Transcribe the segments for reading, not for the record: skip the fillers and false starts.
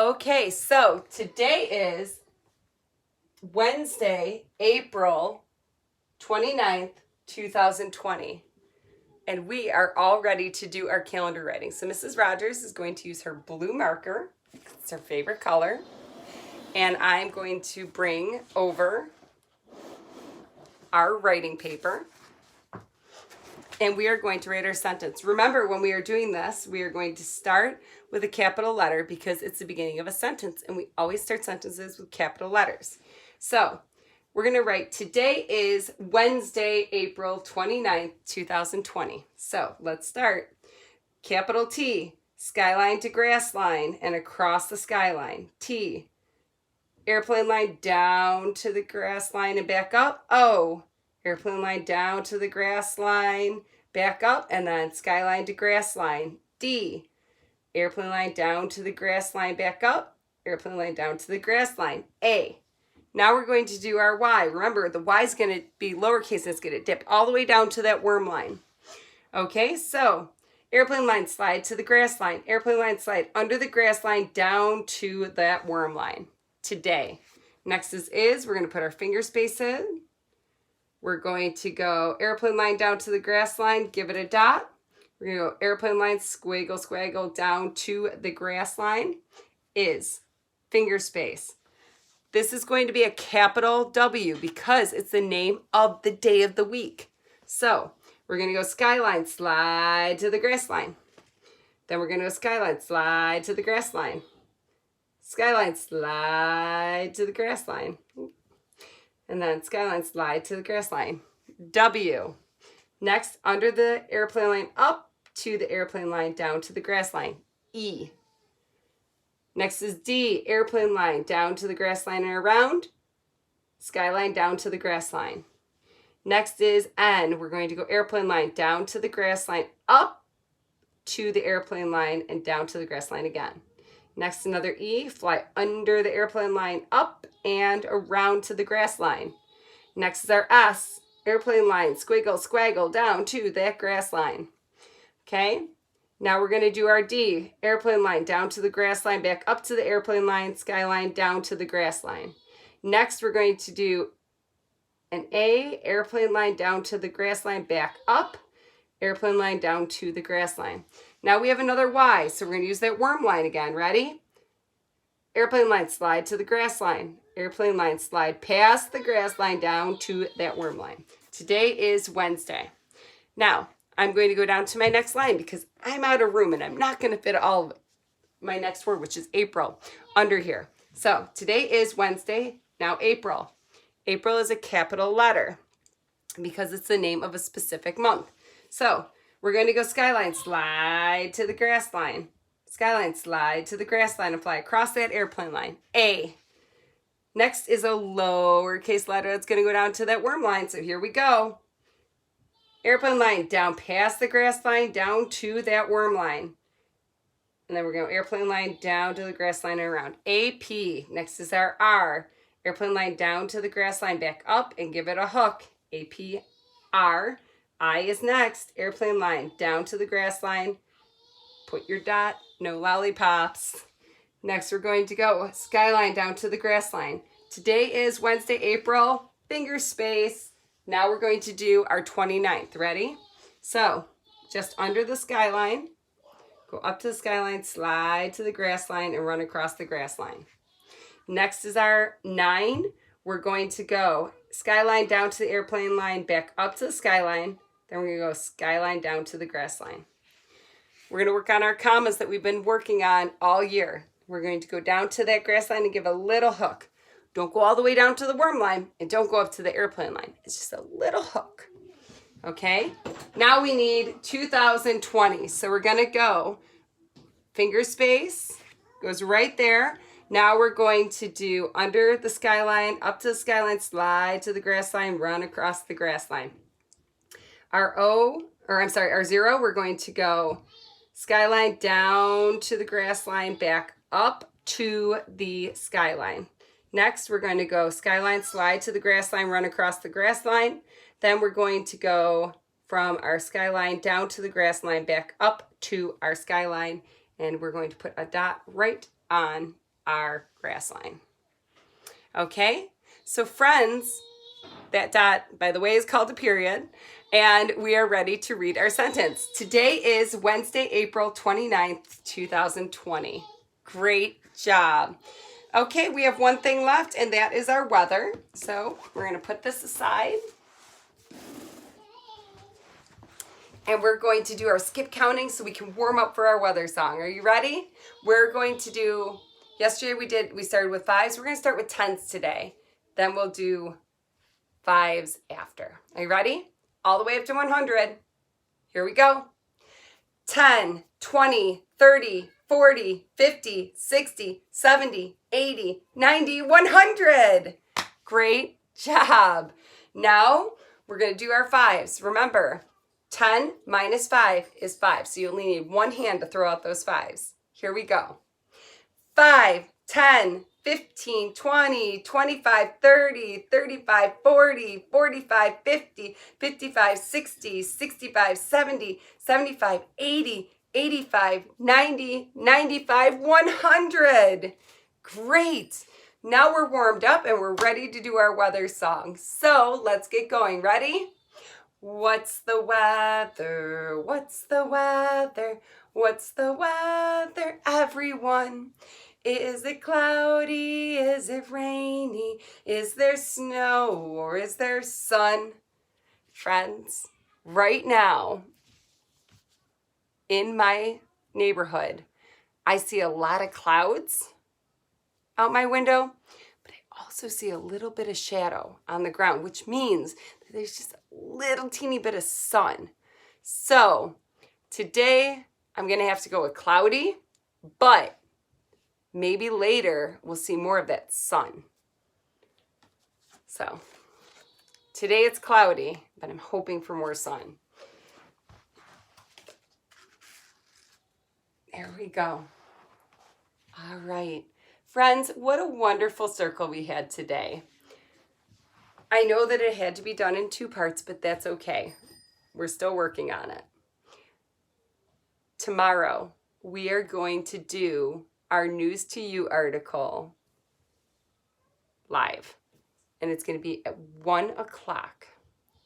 Okay, so today is Wednesday, April 29th, 2020. And we are all ready to do our calendar writing. So Mrs. Rogers is going to use her blue marker. It's her favorite color. And I'm going to bring over our writing paper. And we are going to write our sentence. Remember, when we are doing this, we are going to start with a capital letter because it's the beginning of a sentence. And we always start sentences with capital letters. So we're going to write, today is Wednesday, April 29th, 2020. So let's start. Capital T, skyline to grass line and across the skyline. T, airplane line down to the grass line and back up. O, airplane line down to the grass line, back up, and then skyline to grass line. D, airplane line down to the grass line, back up, airplane line down to the grass line. A. Now we're going to do our Y. Remember, the Y is going to be lowercase and it's going to dip all the way down to that worm line. Okay, so airplane line slide to the grass line. Airplane line slide under the grass line down to that worm line. Today. Next is we're going to put our finger space in. We're going to go airplane line down to the grass line, give it a dot. We're going to go airplane line, squiggle, squaggle down to the grass line. Is finger space. This is going to be a capital W because it's the name of the day of the week. So we're going to go skyline, slide to the grass line. Then we're going to go skyline, slide to the grass line. Skyline, slide to the grass line. And then skyline, slide to the grass line. W. Next, under the airplane line, up to the airplane line, down to the grass line. E. Next is D, airplane line down to the grass line and around. Skyline down to the grass line. Next is N. We're going to go airplane line down to the grass line, up to the airplane line and down to the grass line again. Next, another E, fly under the airplane line, up and around to the grass line. Next is our S, airplane line, squiggle, squaggle down to that grass line. Okay, now we're going to do our D, airplane line down to the grass line, back up to the airplane line, skyline down to the grass line. Next, we're going to do an A, airplane line down to the grass line, back up, airplane line down to the grass line. Now we have another Y, so we're going to use that worm line again. Ready? Airplane line, slide to the grass line. Airplane line, slide past the grass line down to that worm line. Today is Wednesday. Now, I'm going to go down to my next line because I'm out of room and I'm not going to fit all of my next word, which is April, under here. So today is Wednesday, now April. April is a capital letter because it's the name of a specific month. So we're going to go skyline, slide to the grass line. Skyline, slide to the grass line and fly across that airplane line. A. Next is a lowercase letter that's going to go down to that worm line. So here we go. Airplane line down past the grass line, down to that worm line. And then we're going to airplane line down to the grass line and around. AP. Next is our R. Airplane line down to the grass line, back up and give it a hook. AP, R. I is next. Airplane line down to the grass line. Put your dot. No lollipops. Next, we're going to go skyline down to the grass line. Today is Wednesday, April. Finger space. Now we're going to do our 29th. Ready? So, just under the skyline, go up to the skyline, slide to the grass line, and run across the grass line. Next is our 9. We're going to go skyline down to the airplane line, back up to the skyline. Then we're going to go skyline down to the grass line. We're going to work on our commas that we've been working on all year. We're going to go down to that grass line and give a little hook. Don't go all the way down to the worm line and don't go up to the airplane line. It's just a little hook. Okay? Now we need 2020. So we're going to go finger space, goes right there. Now we're going to do under the skyline, up to the skyline, slide to the grass line, run across the grass line. Our 0, we're going to go skyline down to the grass line, back up to the skyline. Next, we're going to go skyline, slide to the grass line, run across the grass line. Then we're going to go from our skyline down to the grass line, back up to our skyline, and we're going to put a dot right on our grass line. Okay, so friends, that dot, by the way, is called a period, and we are ready to read our sentence. Today is Wednesday, April 29th, 2020. Great job. Okay, we have one thing left, and that is our weather. So we're going to put this aside. And we're going to do our skip counting so we can warm up for our weather song. Are you ready? We're going to do, yesterday we started with 5s. We're going to start with 10s today. Then we'll do 5s after. Are you ready? All the way up to 100. Here we go. 10, 20, 30, 40, 50, 60, 70, 80, 90, 100. Great job. Now we're going to do our 5s. Remember, 10 minus 5 is 5. So you only need one hand to throw out those 5s. Here we go. 5, 10, 15, 20, 25, 30, 35, 40, 45, 50, 55, 60, 65, 70, 75, 80, 85, 90, 95, 100. Great. Now we're warmed up and we're ready to do our weather song. So let's get going. Ready? What's the weather? What's the weather? What's the weather, everyone? Is it cloudy? Is it rainy? Is there snow or is there sun? Friends, right now in my neighborhood, I see a lot of clouds out my window, but I also see a little bit of shadow on the ground, which means that there's just a little teeny bit of sun. So today I'm going to have to go with cloudy, but maybe later we'll see more of that sun. So today it's cloudy, but I'm hoping for more sun. There we go. All right. Friends, what a wonderful circle we had today. I know that it had to be done in 2 parts, but that's okay. We're still working on it. Tomorrow, we are going to do our News to You article live. And it's going to be at 1 o'clock.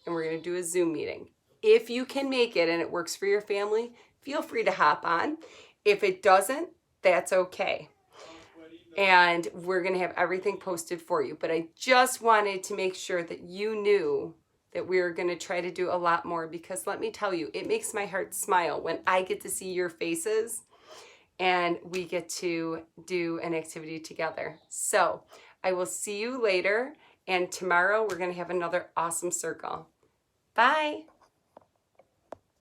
And we're going to do a Zoom meeting. If you can make it and it works for your family, feel free to hop on. If it doesn't, that's okay. And we're going to have everything posted for you. But I just wanted to make sure that you knew that we were going to try to do a lot more, because let me tell you, it makes my heart smile when I get to see your faces and we get to do an activity together. So I will see you later, and tomorrow we're going to have another awesome circle. Bye.